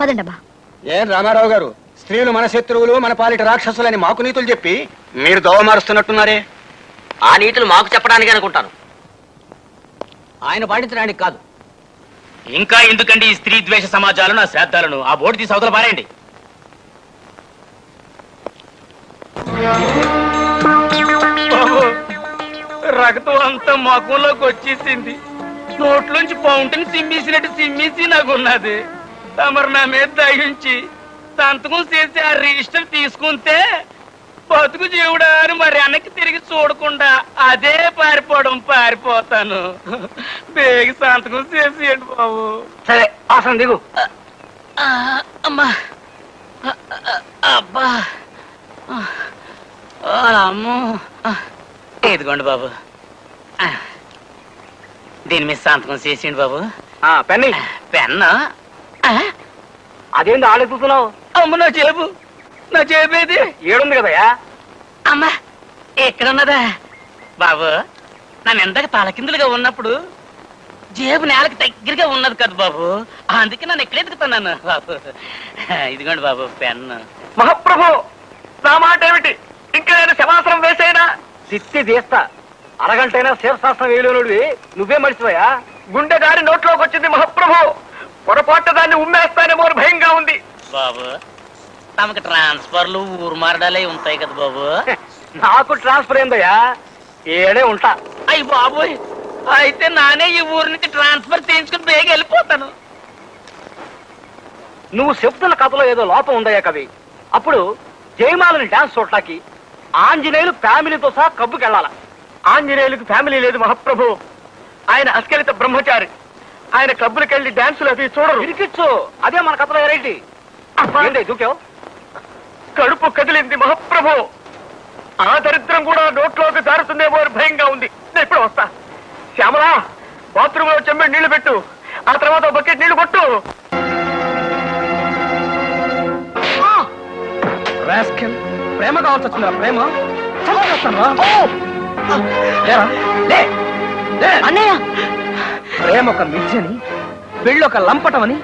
పదండబ్బా. ఏం రామారావు గారు, స్త్రీలు మన శత్రువులు, మన పాలిట రాక్షసులని మాకు నీతులు చెప్పి మీరు దోవ మారుస్తున్నట్టున్నారే. ఆ నీతులు మాకు చెప్పడానికి అనుకుంటాను, ఆయన పాటించడానికి కాదు. ఇంకా ఎందుకండి ఈ స్త్రీ ద్వేష సమాజాలను, ఆ శ్రాద్ధాలను? ఆ బోర్డు తీసి అవతల పారేయండి. రక్తం అంతా ముఖంలోకి వచ్చేసింది. నోట్లోంచి ఫౌంటైన్ సిమ్మేసినట్టు సిమ్మేసి నాకున్నది. తమరు నా మీద దయించి సంతకం చేసి ఆ రిజిస్టర్ తీసుకుంటే బతుకు జీవుడా అని మరి వెనక్కి తిరిగి చూడకుండా అదే పారిపోతాను. బేగ సంతకం చేసేయండి బాబు. సరే, ఆసనం దిగు. అమ్మా, అబ్బా, అమ్మో. ఇదిగోండి బాబు, దీని మీద సంతకం చేసేయండి బాబు. పెన్ని పెన్ను అదేంటి ఆడెత్తుతున్నావు? అమ్మ, నా చేపేది ఏడుంది కదయా. అమ్మా, ఎక్కడున్నదా బాబు? నన్ను ఎంతగా తలకిందులుగా ఉన్నప్పుడు జేబు నేలకి దగ్గరగా ఉన్నది కదా బాబు, అందుకే నన్ను ఎక్కడ ఎదుగుతున్నాను బాబు. ఇదిగోండి బాబు పెన్ను. మహాప్రభు, నా మాట ఏమిటి? ఇంకా నేను శవాసనం వేసేనా? సిత్తి తీస్తా. అరగంటైనా శివశాస్త్రం వేయలేనుడివి నువ్వే మర్చిపోయా. గుండె గారి నోట్లోకి వచ్చింది మహాప్రభు. పొరపాటు దాన్ని ఉమ్మేస్తానేమో భయంగా ఉంది. బాబు, తమకు ట్రాన్స్ఫర్లు ఊరు మారడాలే ఉంటాయి కదా బాబు. నాకు ట్రాన్స్ఫర్ ఏందయ్యా, ఏడే ఉంటా. అయ్యి బాబోయ్, అయితే నానే ఈ ఊరు నుంచి ట్రాన్స్ఫర్ చేయించుకుని బేగ వెళ్ళిపోతాను. నువ్వు చెప్తున్న కథలో ఏదో లోపం ఉందయ్యా కవి. అప్పుడు జయమాలని డాన్స్ చూడటానికి ఆంజనేయులు ఫ్యామిలీతో సహా కబ్బుకి వెళ్ళాల. ఆంజనేయులకు ఫ్యామిలీ లేదు మహాప్రభు. ఆయన అస్కలిత బ్రహ్మచారి. ఆయన క్లబ్బులకి వెళ్ళి డాన్సులు అవి చూడరు. ఇరికిచ్చు, అదే మన కథలో వెరైటీ. దూకావు, కడుపు కదిలింది మహాప్రభు. ఆ దరిద్రం కూడా నోట్లోకి జారుతుందేమో భయంగా ఉంది. నేను ఇప్పుడు వస్తా. శ్యామలా, బాత్రూమ్ లో చెమ్మె నీళ్లు పెట్టు, ఆ తర్వాత బకెట్ నీళ్లు కొట్టు. ప్రేమ కావాల్సి వచ్చిందా? ప్రేమ అన్నయ్య, ప్రేమ ఒక మిథ్యని, పెళ్ళొక లంపటమని